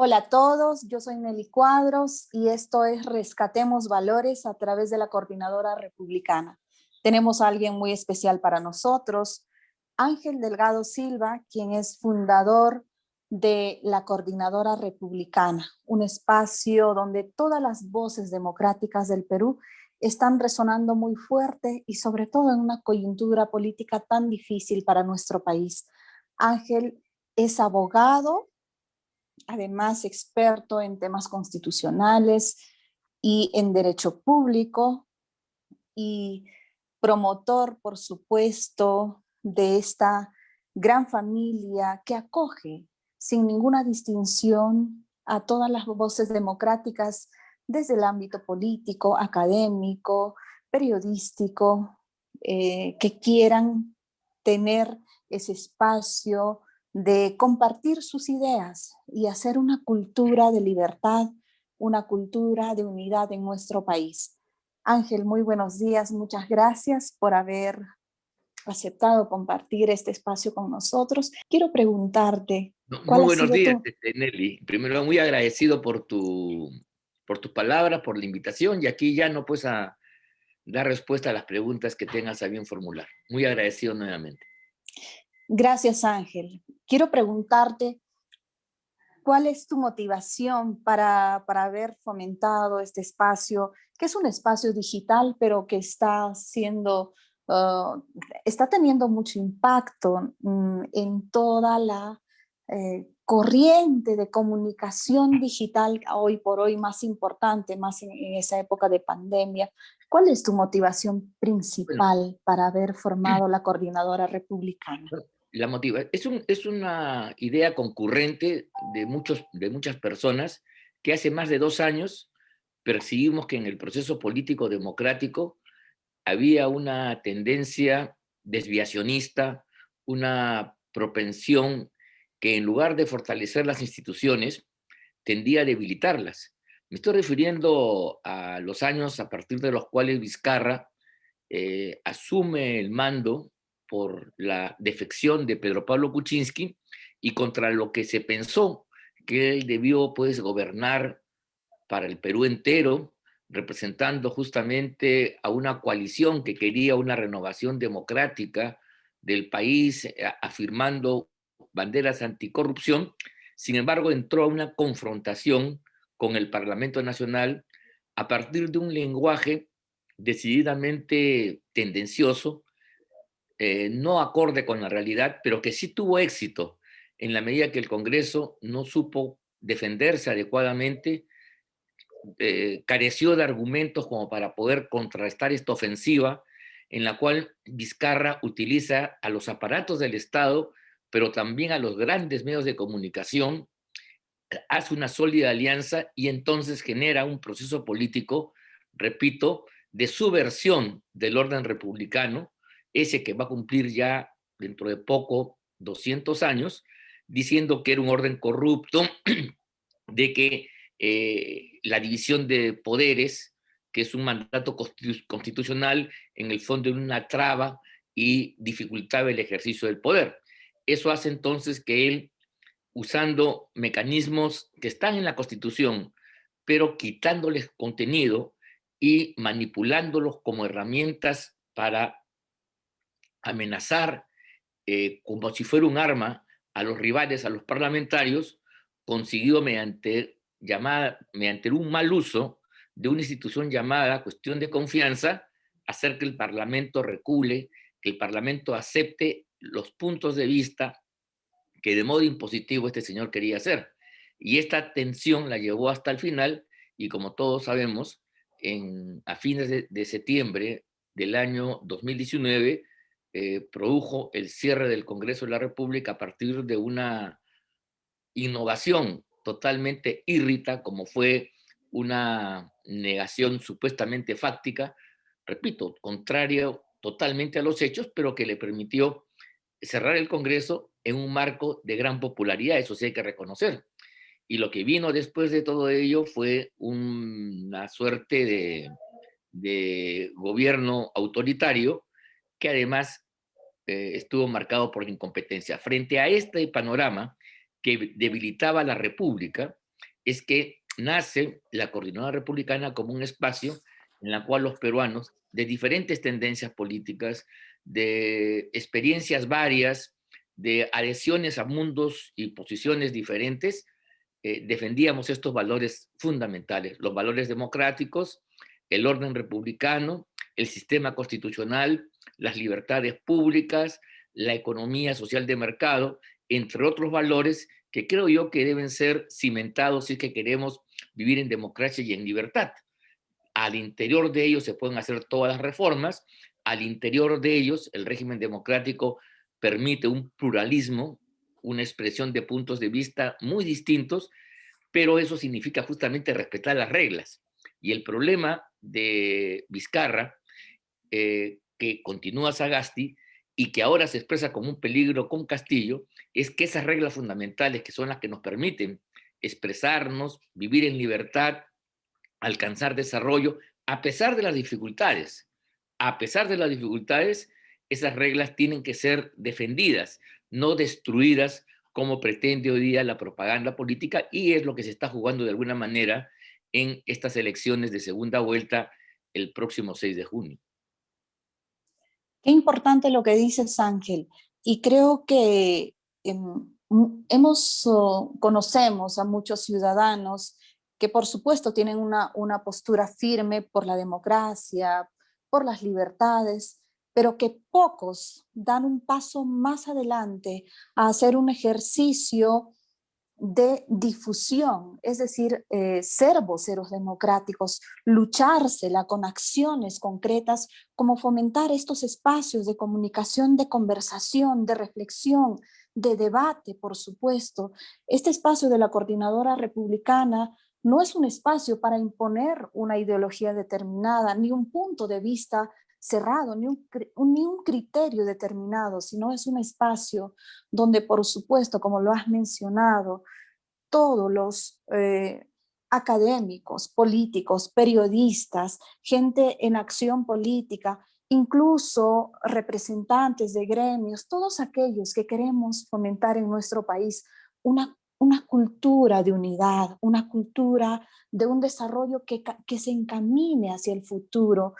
Hola a todos, yo soy Nelly Cuadros y esto es Rescatemos Valores a través de la Coordinadora Republicana. Tenemos a alguien muy especial para nosotros, Ángel Delgado Silva, quien es fundador de la Coordinadora Republicana, un espacio donde todas las voces democráticas del Perú están resonando muy fuerte y sobre todo en una coyuntura política tan difícil para nuestro país. Ángel es abogado, además experto en temas constitucionales y en derecho público y promotor, por supuesto, de esta gran familia que acoge sin ninguna distinción a todas las voces democráticas desde el ámbito político, académico, periodístico, que quieran tener ese espacio de compartir sus ideas y hacer una cultura de libertad, una cultura de unidad en nuestro país. Ángel, muy buenos días. Muchas gracias por haber aceptado compartir este espacio con nosotros. Quiero preguntarte, No, ¿cuál muy ha buenos sido días, tu... Nelly. Primero, muy agradecido por tus palabras, por la invitación, y aquí ya no puedes dar respuesta a las preguntas que tengas a bien formular. Muy agradecido nuevamente. Gracias, Ángel. Quiero preguntarte, ¿cuál es tu motivación para haber fomentado este espacio, que es un espacio digital, pero que está siendo, está teniendo mucho impacto en toda la corriente de comunicación digital hoy por hoy más importante, más en esa época de pandemia? ¿Cuál es tu motivación Bueno, principal para haber formado la Coordinadora Republicana? la motiva es una idea concurrente de muchas personas que hace más de 2 años percibimos que en el proceso político democrático había una tendencia desviacionista, una propensión que en lugar de fortalecer las instituciones, tendía a debilitarlas. Me estoy refiriendo a los años a partir de los cuales Vizcarra asume el mando por la defección de Pedro Pablo Kuczynski y contra lo que se pensó que él debió pues gobernar para el Perú entero, representando justamente a una coalición que quería una renovación democrática del país, afirmando banderas anticorrupción. Sin embargo, entró a una confrontación con el Parlamento Nacional a partir de un lenguaje decididamente tendencioso, no acorde con la realidad, pero que sí tuvo éxito en la medida que el Congreso no supo defenderse adecuadamente, careció de argumentos como para poder contrarrestar esta ofensiva en la cual Vizcarra utiliza a los aparatos del Estado, pero también a los grandes medios de comunicación, hace una sólida alianza y entonces genera un proceso político, repito, de subversión del orden republicano, ese que va a cumplir ya dentro de poco 200 años, diciendo que era un orden corrupto, de que la división de poderes, que es un mandato constitucional, en el fondo era una traba y dificultaba el ejercicio del poder. Eso hace entonces que él, usando mecanismos que están en la Constitución, pero quitándoles contenido y manipulándolos como herramientas para amenazar, como si fuera un arma, a los rivales, a los parlamentarios, consiguió mediante un mal uso de una institución llamada cuestión de confianza, hacer que el Parlamento recule, que el Parlamento acepte los puntos de vista que de modo impositivo este señor quería hacer. Y esta tensión la llevó hasta el final y, como todos sabemos, a fines de septiembre del año 2019 produjo el cierre del Congreso de la República a partir de una innovación totalmente írrita, como fue una negación supuestamente fáctica, repito, contrario totalmente a los hechos, pero que le permitió cerrar el Congreso en un marco de gran popularidad, eso sí hay que reconocer. Y lo que vino después de todo ello fue una suerte de gobierno autoritario que además estuvo marcado por la incompetencia. Frente a este panorama que debilitaba la República, es que nace la Coordinadora Republicana como un espacio en el cual los peruanos de diferentes tendencias políticas, de experiencias varias, de adhesiones a mundos y posiciones diferentes, defendíamos estos valores fundamentales, los valores democráticos, el orden republicano, el sistema constitucional, las libertades públicas, la economía social de mercado, entre otros valores que creo yo que deben ser cimentados si es que queremos vivir en democracia y en libertad. Al interior de ellos se pueden hacer todas las reformas, al interior de ellos el régimen democrático permite un pluralismo, una expresión de puntos de vista muy distintos, pero eso significa justamente respetar las reglas. Y el problema de Vizcarra, que continúa Sagasti y que ahora se expresa como un peligro con Castillo, es que esas reglas fundamentales, que son las que nos permiten expresarnos, vivir en libertad, alcanzar desarrollo, a pesar de las dificultades, esas reglas tienen que ser defendidas, no destruidas como pretende hoy día la propaganda política, y es lo que se está jugando de alguna manera en estas elecciones de segunda vuelta el próximo 6 de junio. Qué importante lo que dices, Ángel. Y creo que conocemos a muchos ciudadanos que por supuesto tienen una postura firme por la democracia, por las libertades, pero que pocos dan un paso más adelante a hacer un ejercicio de difusión, es decir, ser voceros democráticos, luchársela con acciones concretas, como fomentar estos espacios de comunicación, de conversación, de reflexión, de debate, por supuesto. Este espacio de la Coordinadora Republicana no es un espacio para imponer una ideología determinada, ni un punto de vista cerrado, ni un criterio determinado, sino es un espacio donde, por supuesto, como lo has mencionado, todos los académicos, políticos, periodistas, gente en acción política, incluso representantes de gremios, todos aquellos que queremos fomentar en nuestro país una cultura de unidad, una cultura de un desarrollo que se encamine hacia el futuro.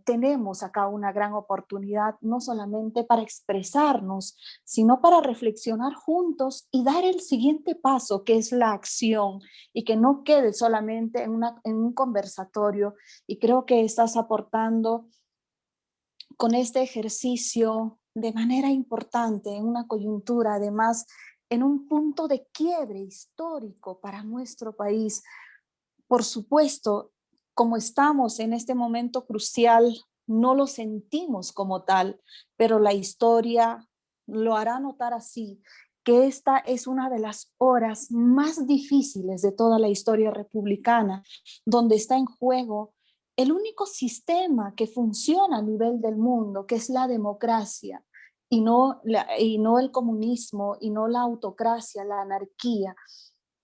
Tenemos acá una gran oportunidad, no solamente para expresarnos, sino para reflexionar juntos y dar el siguiente paso, que es la acción, y que no quede solamente en un conversatorio. Y creo que estás aportando con este ejercicio de manera importante en una coyuntura, además, en un punto de quiebre histórico para nuestro país. Por supuesto, como estamos en este momento crucial, no lo sentimos como tal, pero la historia lo hará notar así, que esta es una de las horas más difíciles de toda la historia republicana, donde está en juego el único sistema que funciona a nivel del mundo, que es la democracia, y no el comunismo, y no la autocracia, la anarquía.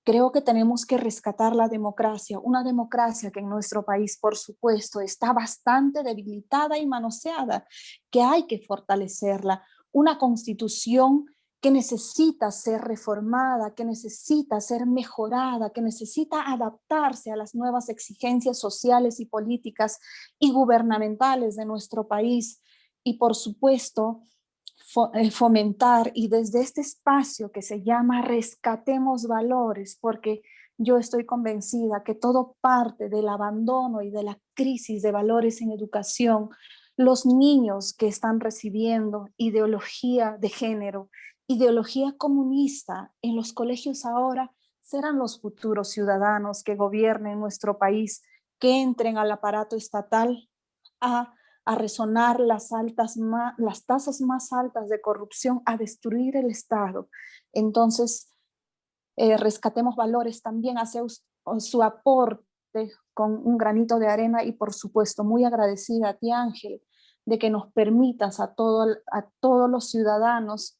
Creo que tenemos que rescatar la democracia, una democracia que en nuestro país, por supuesto, está bastante debilitada y manoseada, que hay que fortalecerla, una constitución que necesita ser reformada, que necesita ser mejorada, que necesita adaptarse a las nuevas exigencias sociales y políticas y gubernamentales de nuestro país. Y por supuesto, fomentar, y desde este espacio que se llama Rescatemos Valores, porque yo estoy convencida que todo parte del abandono y de la crisis de valores en educación. Los niños que están recibiendo ideología de género, ideología comunista en los colegios ahora, serán los futuros ciudadanos que gobiernen nuestro país, que entren al aparato estatal a resonar las tasas más altas de corrupción, a destruir el Estado. Entonces, Rescatemos Valores también hace su aporte con un granito de arena, y por supuesto muy agradecida a ti, Ángel, de que nos permitas a todos los ciudadanos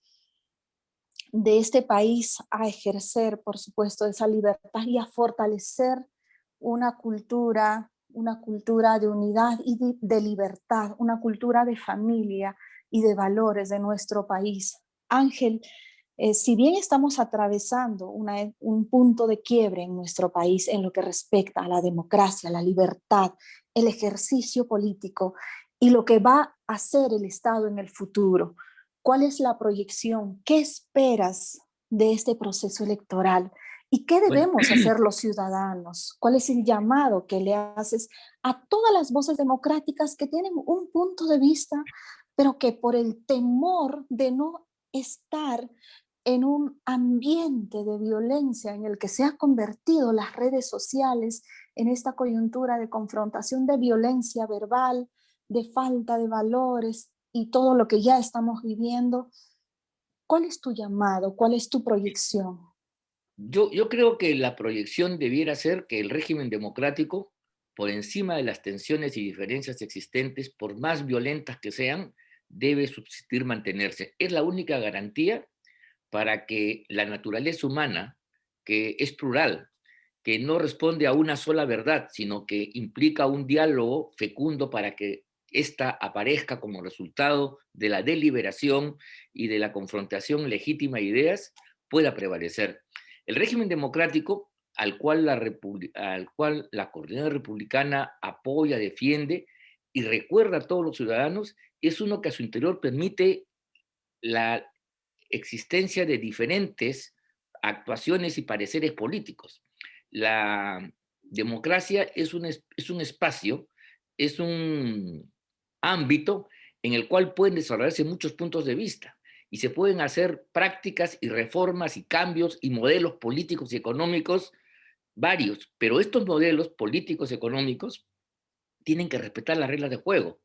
de este país a ejercer, por supuesto, esa libertad y a fortalecer una cultura de unidad y de libertad, una cultura de familia y de valores de nuestro país. Ángel, Si bien estamos atravesando un punto de quiebre en nuestro país en lo que respecta a la democracia, la libertad, el ejercicio político y lo que va a hacer el Estado en el futuro, ¿cuál es la proyección? ¿Qué esperas de este proceso electoral? ¿Y qué Bueno, debemos hacer los ciudadanos? ¿Cuál es el llamado que le haces a todas las voces democráticas que tienen un punto de vista, pero que por el temor de no estar en un ambiente de violencia en el que se ha convertido las redes sociales en esta coyuntura de confrontación de violencia verbal, de falta de valores y todo lo que ya estamos viviendo? ¿Cuál es tu llamado? ¿Cuál es tu proyección? yo creo que la proyección debiera ser que el régimen democrático, por encima de las tensiones y diferencias existentes, por más violentas que sean, debe subsistir, mantenerse. Es la única garantía para que la naturaleza humana, que es plural, que no responde a una sola verdad, sino que implica un diálogo fecundo para que ésta aparezca como resultado de la deliberación y de la confrontación legítima de ideas, pueda prevalecer. El régimen democrático al cual la coordinadora republicana apoya, defiende y recuerda a todos los ciudadanos, es uno que a su interior permite la existencia de diferentes actuaciones y pareceres políticos. La democracia es un espacio, es un ámbito en el cual pueden desarrollarse muchos puntos de vista y se pueden hacer prácticas y reformas y cambios y modelos políticos y económicos varios, pero estos modelos políticos y económicos tienen que respetar las reglas de juego,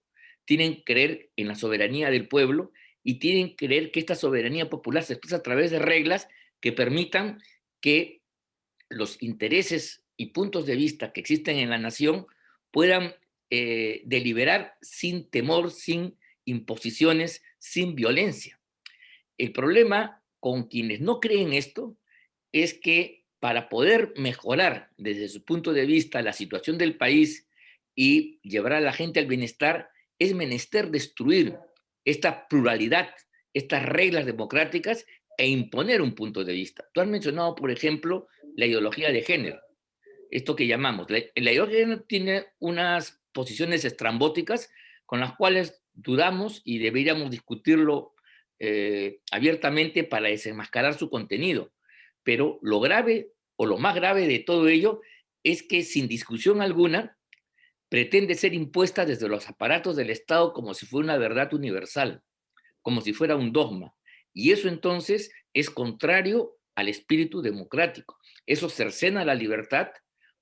tienen que creer en la soberanía del pueblo y tienen que creer que esta soberanía popular se expresa a través de reglas que permitan que los intereses y puntos de vista que existen en la nación puedan deliberar sin temor, sin imposiciones, sin violencia. El problema con quienes no creen esto es que para poder mejorar desde su punto de vista la situación del país y llevar a la gente al bienestar, es menester destruir esta pluralidad, estas reglas democráticas e imponer un punto de vista. Tú has mencionado, por ejemplo, la ideología de género, esto que llamamos. La ideología de género tiene unas posiciones estrambóticas con las cuales dudamos y deberíamos discutirlo abiertamente para desenmascarar su contenido. Pero lo grave o lo más grave de todo ello es que sin discusión alguna pretende ser impuesta desde los aparatos del Estado como si fuera una verdad universal, como si fuera un dogma. Y eso entonces es contrario al espíritu democrático. Eso cercena la libertad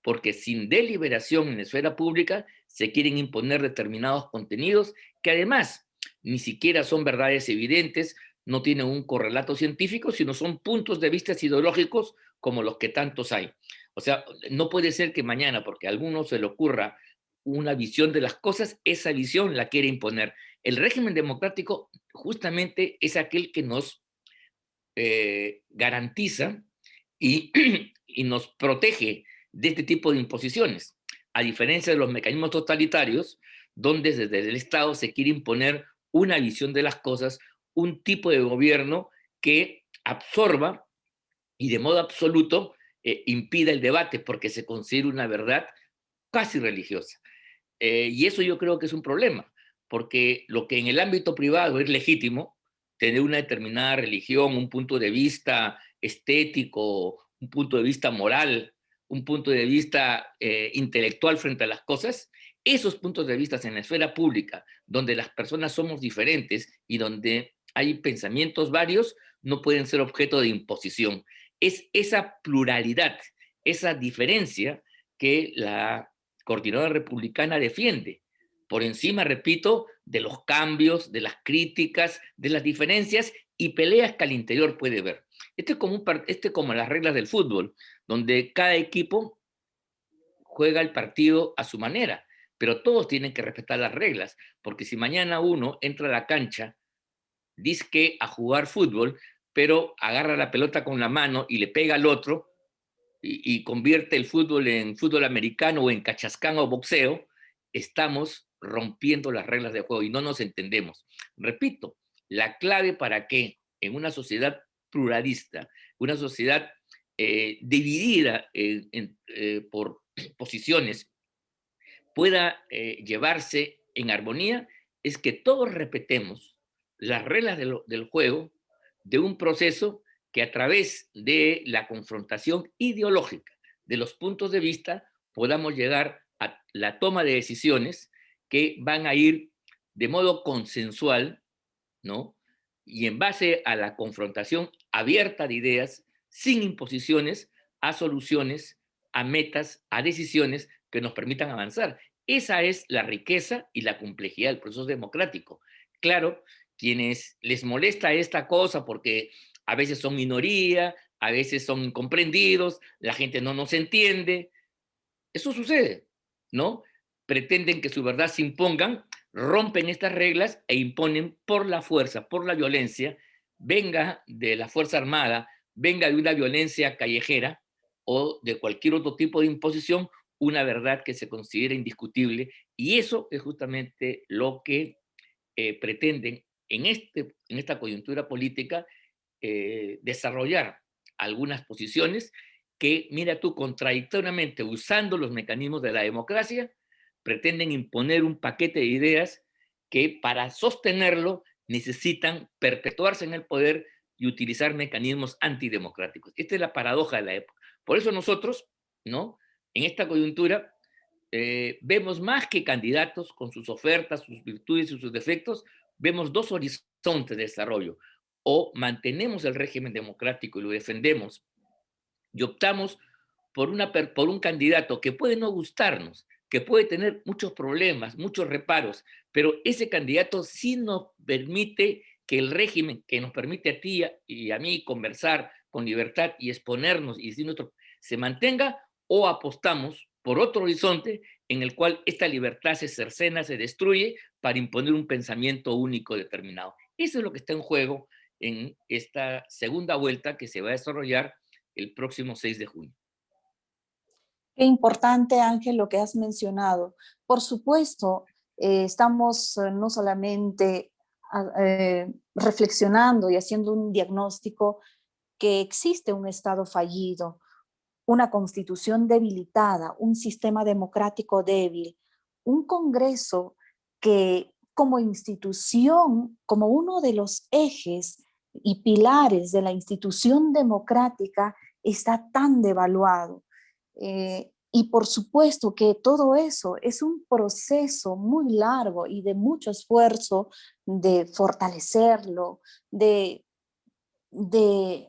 porque sin deliberación en la esfera pública se quieren imponer determinados contenidos que además ni siquiera son verdades evidentes, no tienen un correlato científico, sino son puntos de vista ideológicos como los que tantos hay. O sea, no puede ser que mañana, porque a alguno se le ocurra una visión de las cosas, esa visión la quiere imponer. El régimen democrático justamente es aquel que nos garantiza y, y nos protege de este tipo de imposiciones, a diferencia de los mecanismos totalitarios, donde desde el Estado se quiere imponer una visión de las cosas, un tipo de gobierno que absorba y de modo absoluto impida el debate porque se considera una verdad casi religiosa. Y eso yo creo que es un problema, porque lo que en el ámbito privado es legítimo, tener una determinada religión, un punto de vista estético, un punto de vista moral, un punto de vista intelectual frente a las cosas, esos puntos de vista en la esfera pública, donde las personas somos diferentes y donde hay pensamientos varios, no pueden ser objeto de imposición. Es esa pluralidad, esa diferencia que la coordinadora republicana defiende, por encima, repito, de los cambios, de las críticas, de las diferencias y peleas que al interior puede ver. Este es como las reglas del fútbol, donde cada equipo juega el partido a su manera, pero todos tienen que respetar las reglas, porque si mañana uno entra a la cancha, dice que a jugar fútbol, pero agarra la pelota con la mano y le pega al otro, y convierte el fútbol en fútbol americano o en cachascán o boxeo, estamos rompiendo las reglas de juego y no nos entendemos. Repito, la clave para que en una sociedad pluralista, una sociedad dividida por posiciones, pueda llevarse en armonía, es que todos respetemos las reglas del juego de un proceso que a través de la confrontación ideológica de los puntos de vista podamos llegar a la toma de decisiones que van a ir de modo consensual, ¿no? Y en base a la confrontación abierta de ideas, sin imposiciones, a soluciones, a metas, a decisiones que nos permitan avanzar. Esa es la riqueza y la complejidad del proceso democrático. Claro, quienes les molesta esta cosa porque a veces son minoría, a veces son incomprendidos, la gente no nos entiende, eso sucede, ¿no? Pretenden que su verdad se impongan, rompen estas reglas e imponen por la fuerza, por la violencia, venga de la Fuerza Armada, venga de una violencia callejera o de cualquier otro tipo de imposición, una verdad que se considera indiscutible. Y eso es justamente lo que pretenden en esta coyuntura política desarrollar algunas posiciones que, mira tú, contradictoriamente, usando los mecanismos de la democracia, pretenden imponer un paquete de ideas que para sostenerlo necesitan perpetuarse en el poder y utilizar mecanismos antidemocráticos. Esta es la paradoja de la época. Por eso nosotros, ¿no? En esta coyuntura vemos más que candidatos con sus ofertas, sus virtudes y sus defectos, vemos dos horizontes de desarrollo. O mantenemos el régimen democrático y lo defendemos y optamos por un candidato que puede no gustarnos, que puede tener muchos problemas, muchos reparos, pero ese candidato sí nos permite que el régimen que nos permite a ti y a mí conversar con libertad y exponernos y decir nuestro, se mantenga, o apostamos por otro horizonte en el cual esta libertad se cercena, se destruye para imponer un pensamiento único determinado. Eso es lo que está en juego en esta segunda vuelta que se va a desarrollar el próximo 6 de junio. Qué importante, Ángel, lo que has mencionado. Por supuesto, estamos no solamente reflexionando y haciendo un diagnóstico que existe un Estado fallido, una constitución debilitada, un sistema democrático débil, un Congreso que como institución, como uno de los ejes y pilares de la institución democrática, está tan devaluado. Y por supuesto que todo eso es un proceso muy largo y de mucho esfuerzo de fortalecerlo, de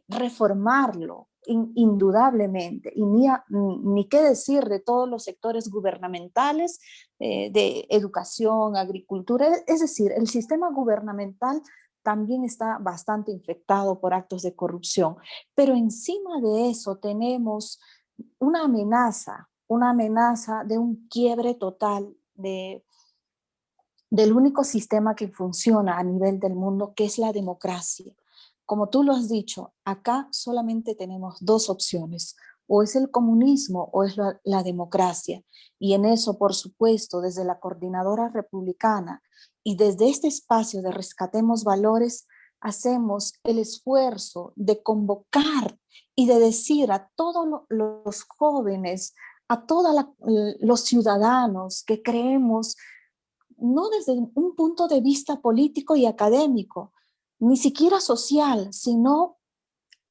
reformarlo, indudablemente, y ni qué decir de todos los sectores gubernamentales, de educación, agricultura, es decir, el sistema gubernamental también está bastante infectado por actos de corrupción, pero encima de eso tenemos una amenaza de un quiebre total del único sistema que funciona a nivel del mundo, que es la democracia. Como tú lo has dicho, acá solamente tenemos dos opciones, o es el comunismo o es la democracia. Y en eso, por supuesto, desde la Coordinadora Republicana y desde este espacio de Rescatemos Valores, hacemos el esfuerzo de convocar y de decir a todos los jóvenes, a todos los ciudadanos que creemos no desde un punto de vista político y académico, ni siquiera social, sino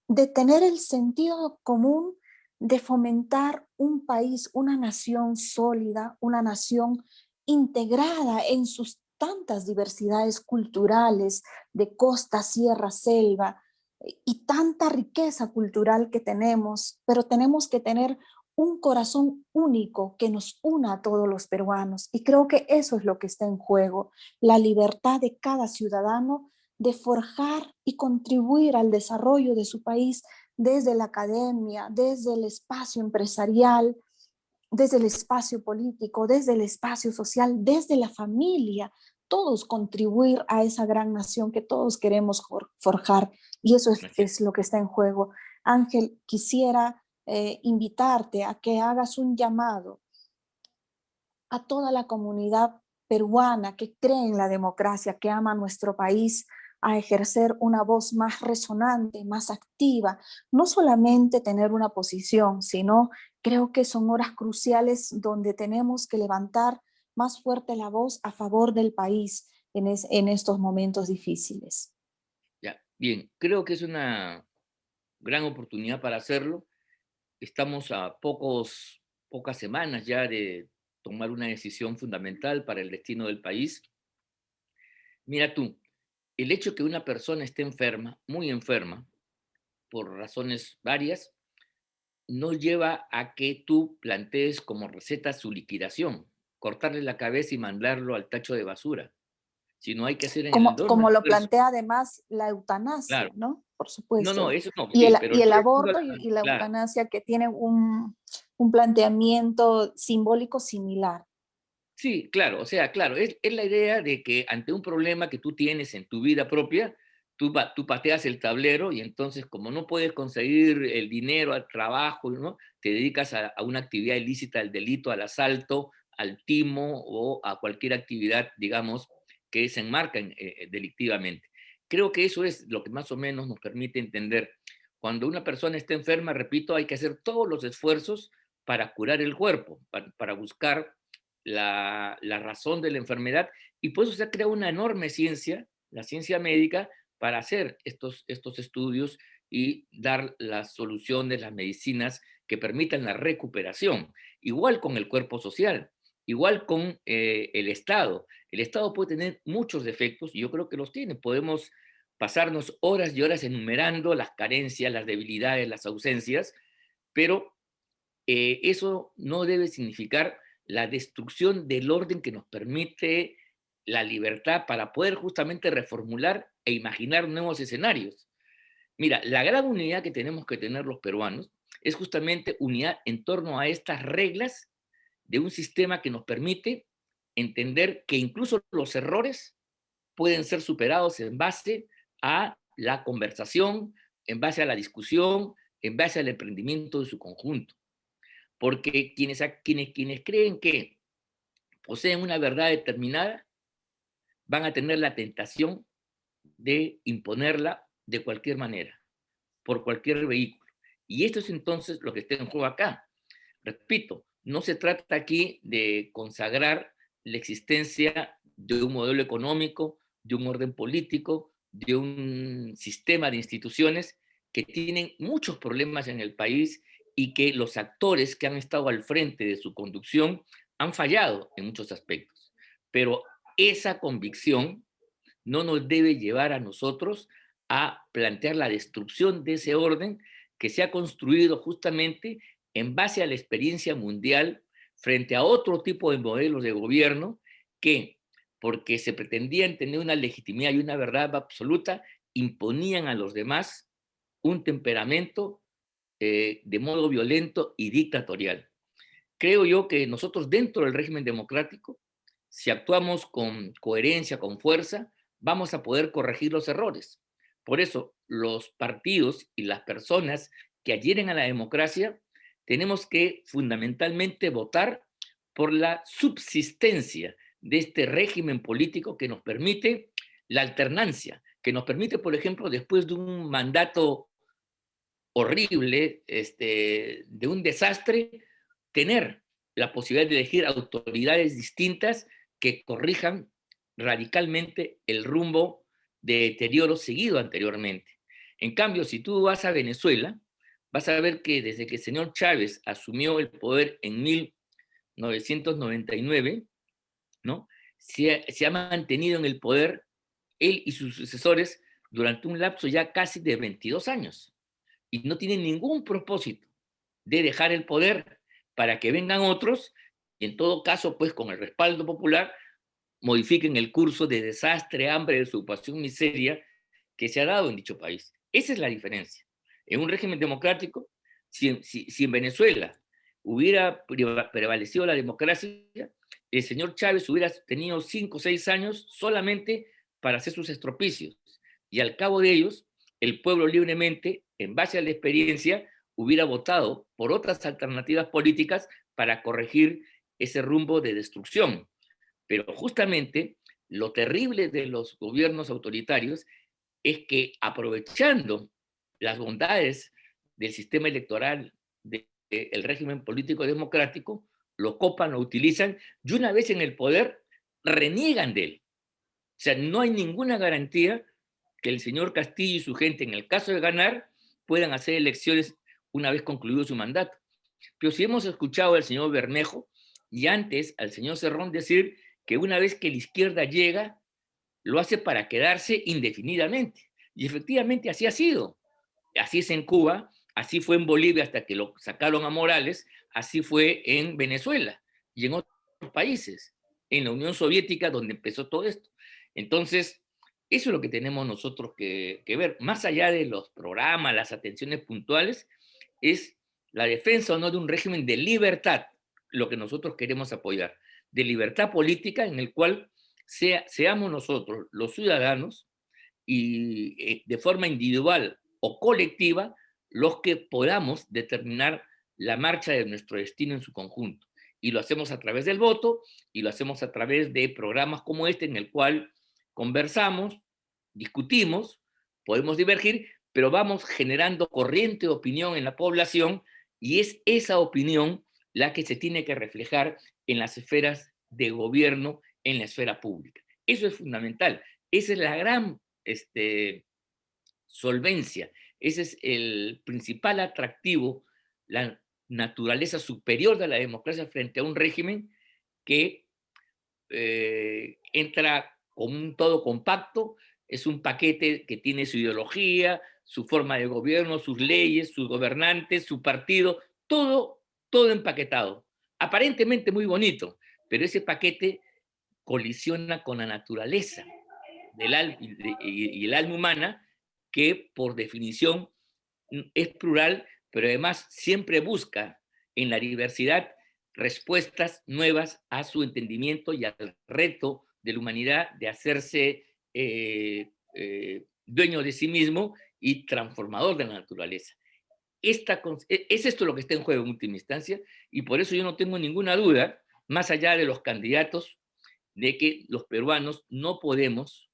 de tener el sentido común de fomentar un país, una nación sólida, una nación integrada en sus tantas diversidades culturales de costa, sierra, selva y tanta riqueza cultural que tenemos, pero tenemos que tener un corazón único que nos una a todos los peruanos. Y creo que eso es lo que está en juego, la libertad de cada ciudadano de forjar y contribuir al desarrollo de su país desde la academia, desde el espacio empresarial, desde el espacio político, desde el espacio social, desde la familia, todos contribuir a esa gran nación que todos queremos forjar. Y eso es lo que está en juego. Ángel, quisiera invitarte a que hagas un llamado a toda la comunidad peruana que cree en la democracia, que ama nuestro país, a ejercer una voz más resonante, más activa, no solamente tener una posición, sino creo que son horas cruciales donde tenemos que levantar más fuerte la voz a favor del país en estos momentos difíciles. Ya, bien, creo que es una gran oportunidad para hacerlo. Estamos a pocas semanas ya de tomar una decisión fundamental para el destino del país. Mira tú, el hecho que una persona esté enferma, muy enferma, por razones varias, no lleva a que tú plantees como receta su liquidación, cortarle la cabeza y mandarlo al tacho de basura, sino hay que hacer en el enorme Como lo esfuerzo. plantea además la eutanasia, Claro, ¿no? Por no, no, supuesto. eso no, Y pero y el estoy haciendo aborto y la claro. eutanasia que tienen un planteamiento simbólico similar. Sí, claro, o sea, claro, es la idea de que ante un problema que tú tienes en tu vida propia, tú pateas el tablero y entonces como no puedes conseguir el dinero al trabajo, ¿no? Te dedicas a una actividad ilícita, al delito, al asalto, al timo o a cualquier actividad, digamos, que se enmarca delictivamente. Creo que eso es lo que más o menos nos permite entender. Cuando una persona está enferma, repito, hay que hacer todos los esfuerzos para curar el cuerpo, para buscar la razón de la enfermedad, y por eso se ha creado una enorme ciencia, la ciencia médica, para hacer estos estudios y dar las soluciones, las medicinas que permitan la recuperación. Igual con el cuerpo social, igual con el Estado. El Estado puede tener muchos defectos, y yo creo que los tiene. Podemos pasarnos horas y horas enumerando las carencias, las debilidades, las ausencias, pero eso no debe significar la destrucción del orden que nos permite la libertad para poder justamente reformular e imaginar nuevos escenarios. Mira, la gran unidad que tenemos que tener los peruanos es justamente unidad en torno a estas reglas de un sistema que nos permite entender que incluso los errores pueden ser superados en base a la conversación, en base a la discusión, en base al emprendimiento de su conjunto. Porque quienes creen que poseen una verdad determinada van a tener la tentación de imponerla de cualquier manera, por cualquier vehículo. Y esto es entonces lo que está en juego acá. Repito, no se trata aquí de consagrar la existencia de un modelo económico, de un orden político, de un sistema de instituciones que tienen muchos problemas en el país y que los actores que han estado al frente de su conducción han fallado en muchos aspectos. Pero esa convicción no nos debe llevar a nosotros a plantear la destrucción de ese orden que se ha construido justamente en base a la experiencia mundial frente a otro tipo de modelos de gobierno que, porque se pretendían tener una legitimidad y una verdad absoluta, imponían a los demás un temperamento de modo violento y dictatorial. Creo yo que nosotros dentro del régimen democrático, si actuamos con coherencia, con fuerza, vamos a poder corregir los errores. Por eso, los partidos y las personas que adhieren a la democracia, tenemos que fundamentalmente votar por la subsistencia de este régimen político que nos permite la alternancia, que nos permite, por ejemplo, después de un mandato horrible, de un desastre, tener la posibilidad de elegir autoridades distintas que corrijan radicalmente el rumbo de deterioro seguido anteriormente. En cambio, si tú vas a Venezuela, vas a ver que desde que el señor Chávez asumió el poder en 1999, ¿no? Se ha mantenido en el poder él y sus sucesores durante un lapso ya casi de 22 años y no tienen ningún propósito de dejar el poder para que vengan otros y en todo caso, pues con el respaldo popular, modifiquen el curso de desastre, hambre, desocupación, miseria que se ha dado en dicho país. Esa es la diferencia. En un régimen democrático, si en Venezuela hubiera prevalecido la democracia, el señor Chávez hubiera tenido 5 o 6 años solamente para hacer sus estropicios. Y al cabo de ellos, el pueblo libremente, en base a la experiencia, hubiera votado por otras alternativas políticas para corregir ese rumbo de destrucción. Pero justamente lo terrible de los gobiernos autoritarios es que aprovechando las bondades del sistema electoral, del régimen político democrático, lo copan, lo utilizan, y una vez en el poder, reniegan de él. O sea, no hay ninguna garantía que el señor Castillo y su gente, en el caso de ganar, puedan hacer elecciones una vez concluido su mandato. Pero si hemos escuchado al señor Bermejo y antes al señor Cerrón decir que una vez que la izquierda llega, lo hace para quedarse indefinidamente. Y efectivamente así ha sido. Así es en Cuba, así fue en Bolivia hasta que lo sacaron a Morales, así fue en Venezuela y en otros países, en la Unión Soviética donde empezó todo esto. Entonces, eso es lo que tenemos nosotros que ver, más allá de los programas, las atenciones puntuales, es la defensa o no de un régimen de libertad, lo que nosotros queremos apoyar, de libertad política en el cual seamos nosotros, los ciudadanos, y de forma individual o colectiva, los que podamos determinar la marcha de nuestro destino en su conjunto. Y lo hacemos a través del voto y lo hacemos a través de programas como este en el cual conversamos, discutimos, podemos divergir, pero vamos generando corriente de opinión en la población y es esa opinión la que se tiene que reflejar en las esferas de gobierno, en la esfera pública. Eso es fundamental. Esa es la gran solvencia. Ese es el principal atractivo, la naturaleza superior de la democracia frente a un régimen que entra como un todo compacto, es un paquete que tiene su ideología, su forma de gobierno, sus leyes, sus gobernantes, su partido, todo empaquetado. Aparentemente muy bonito, pero ese paquete colisiona con la naturaleza y el alma humana, que por definición es plural, pero además siempre busca en la diversidad respuestas nuevas a su entendimiento y al reto de la humanidad de hacerse dueño de sí mismo y transformador de la naturaleza. Es esto lo que está en juego en última instancia, y por eso yo no tengo ninguna duda, más allá de los candidatos, de que los peruanos no podemos,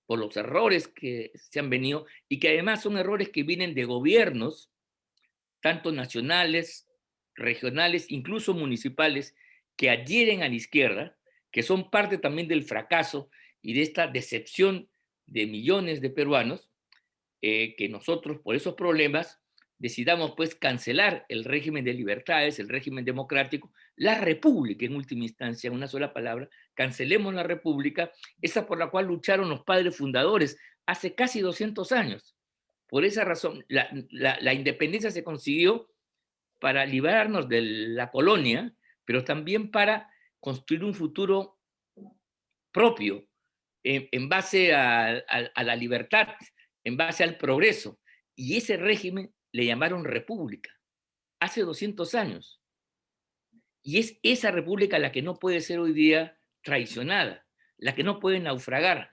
por los errores que se han venido, y que además son errores que vienen de gobiernos, tanto nacionales, regionales, incluso municipales, que adhieren a la izquierda, que son parte también del fracaso y de esta decepción de millones de peruanos, que nosotros por esos problemas decidamos pues cancelar el régimen de libertades, el régimen democrático, la república en última instancia, en una sola palabra, cancelemos la república, esa por la cual lucharon los padres fundadores hace casi 200 años. Por esa razón, la independencia se consiguió para librarnos de la colonia, pero también para construir un futuro propio, en base a la libertad, en base al progreso. Y ese régimen le llamaron república hace 200 años. Y es esa república la que no puede ser hoy día traicionada, la que no puede naufragar,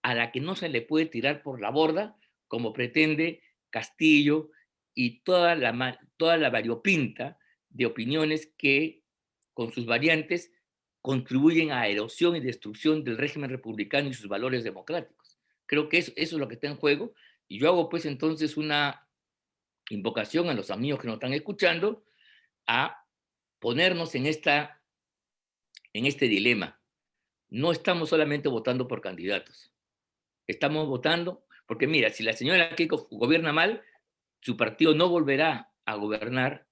a la que no se le puede tirar por la borda, como pretende Castillo y toda la variopinta de opiniones que, con sus variantes, contribuyen a erosión y destrucción del régimen republicano y sus valores democráticos. Creo que eso es lo que está en juego, y yo hago pues entonces una invocación a los amigos que nos están escuchando a ponernos en este dilema. No estamos solamente votando por candidatos, estamos votando porque mira, si la señora Keiko gobierna mal, su partido no volverá a gobernar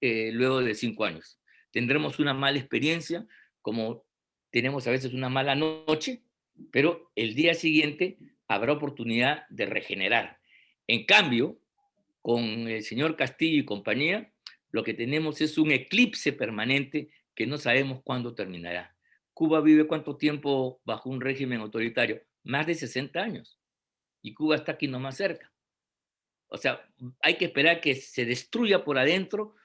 luego de 5 años. Tendremos una mala experiencia, como tenemos a veces una mala noche, pero el día siguiente habrá oportunidad de regenerar. En cambio, con el señor Castillo y compañía, lo que tenemos es un eclipse permanente que no sabemos cuándo terminará. Cuba vive cuánto tiempo bajo un régimen autoritario, más de 60 años, y Cuba está aquí nomás cerca. O sea, hay que esperar que se destruya por adentro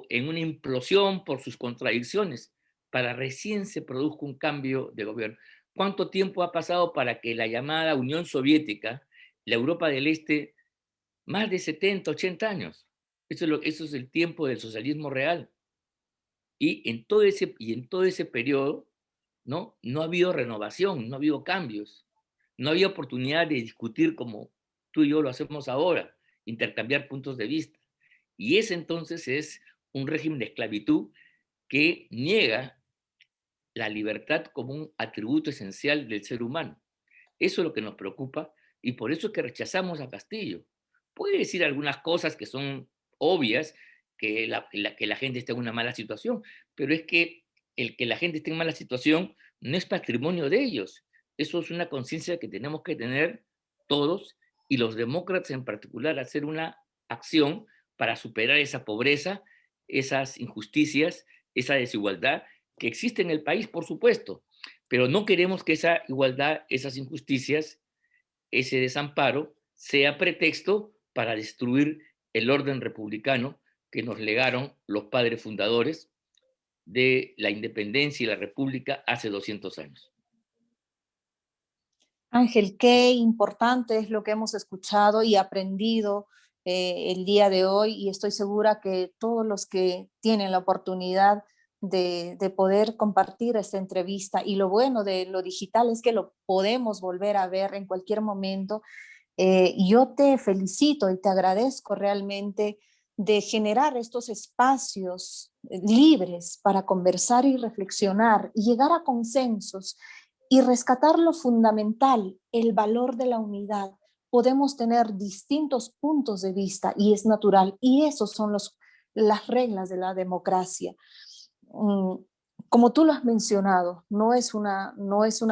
en una implosión por sus contradicciones, para recién se produzca un cambio de gobierno. ¿Cuánto tiempo ha pasado para que la llamada Unión Soviética, la Europa del Este, más de 70, 80 años? Eso es el tiempo del socialismo real. Y en todo ese periodo, ¿no? No ha habido renovación, no ha habido cambios. no había oportunidad de discutir como tú y yo lo hacemos ahora, intercambiar puntos de vista. Y ese entonces es un régimen de esclavitud que niega la libertad como un atributo esencial del ser humano. Eso es lo que nos preocupa y por eso es que rechazamos a Castillo. Puede decir algunas cosas que son obvias, que la gente está en una mala situación, pero es que el que la gente esté en mala situación no es patrimonio de ellos. Eso es una conciencia que tenemos que tener todos y los demócratas en particular, hacer una acción para superar esa pobreza, esas injusticias, esa desigualdad que existe en el país, por supuesto, pero no queremos que esa igualdad, esas injusticias, ese desamparo sea pretexto para destruir el orden republicano que nos legaron los padres fundadores de la independencia y la república hace 200 años. Ángel, qué importante es lo que hemos escuchado y aprendido el día de hoy, y estoy segura que todos los que tienen la oportunidad de poder compartir esta entrevista, y lo bueno de lo digital es que lo podemos volver a ver en cualquier momento. Yo te felicito y te agradezco realmente de generar estos espacios libres para conversar y reflexionar y llegar a consensos y rescatar lo fundamental, el valor de la unidad. Podemos tener distintos puntos de vista y es natural, y esos son las reglas de la democracia. Mm, Como tú lo has mencionado, no es una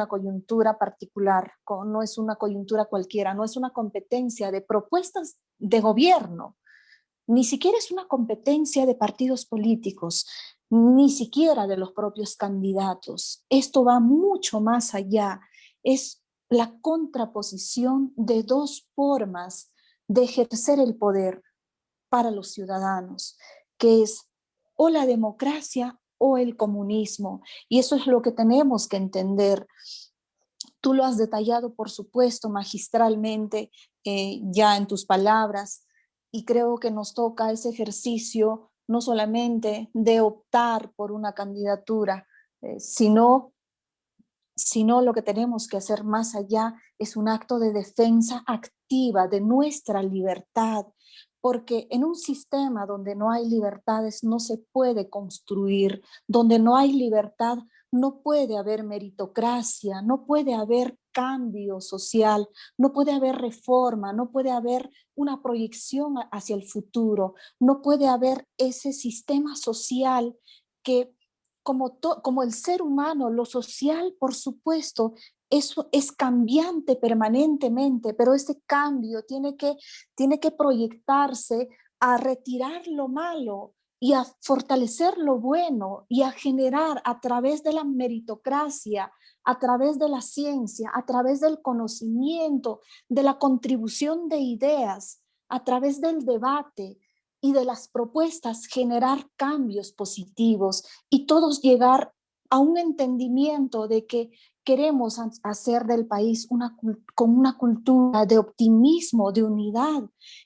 coyuntura particular, no es una coyuntura cualquiera, no es una competencia de propuestas de gobierno, ni siquiera es una competencia de partidos políticos, ni siquiera de los propios candidatos. Esto va mucho más allá. Es la contraposición de dos formas de ejercer el poder para los ciudadanos, que es o la democracia o el comunismo. Y eso es lo que tenemos que entender. Tú lo has detallado, por supuesto, magistralmente, ya en tus palabras, y creo que nos toca ese ejercicio no solamente de optar por una candidatura, sino lo que tenemos que hacer más allá es un acto de defensa activa de nuestra libertad, porque en un sistema donde no hay libertades no se puede construir, donde no hay libertad no puede haber meritocracia, no puede haber cambio social, no puede haber reforma, no puede haber una proyección hacia el futuro, no puede haber ese sistema social que como el ser humano, lo social, por supuesto, eso es cambiante permanentemente, pero este cambio tiene que proyectarse a retirar lo malo y a fortalecer lo bueno y a generar a través de la meritocracia, a través de la ciencia, a través del conocimiento, de la contribución de ideas, a través del debate y de las propuestas, generar cambios positivos y todos llegar a un entendimiento de que queremos hacer del país con una cultura de optimismo, de unidad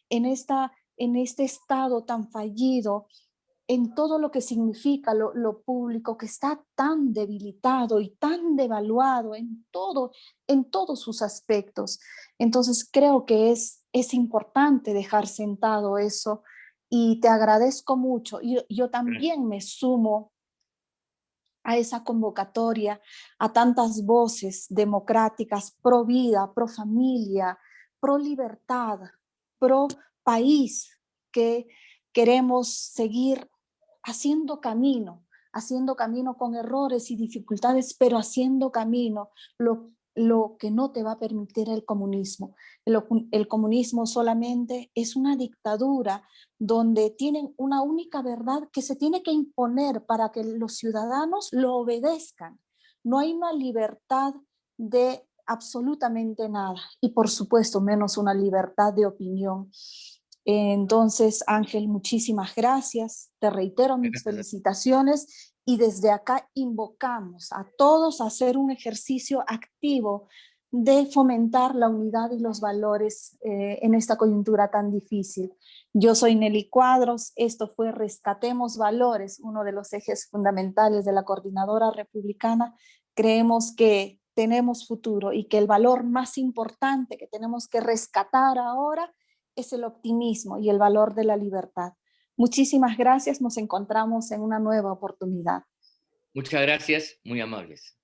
en este estado tan fallido, en todo lo que significa lo público, que está tan debilitado y tan devaluado en todos sus aspectos. Entonces creo que es importante dejar sentado eso, y te agradezco mucho. Yo también me sumo a esa convocatoria, a tantas voces democráticas pro vida, pro familia, pro libertad, pro país, que queremos seguir haciendo camino con errores y dificultades, pero haciendo camino, lo que no te va a permitir el comunismo. El comunismo solamente es una dictadura donde tienen una única verdad que se tiene que imponer para que los ciudadanos lo obedezcan. No hay una libertad de absolutamente nada, y por supuesto menos una libertad de opinión. Entonces, Ángel, muchísimas gracias. Te reitero mis felicitaciones, y desde acá invocamos a todos a hacer un ejercicio activo de fomentar la unidad y los valores en esta coyuntura tan difícil. Yo soy Nelly Cuadros, esto fue Rescatemos Valores, uno de los ejes fundamentales de la Coordinadora Republicana. Creemos que tenemos futuro y que el valor más importante que tenemos que rescatar ahora es el optimismo y el valor de la libertad. Muchísimas gracias, nos encontramos en una nueva oportunidad. Muchas gracias, muy amables.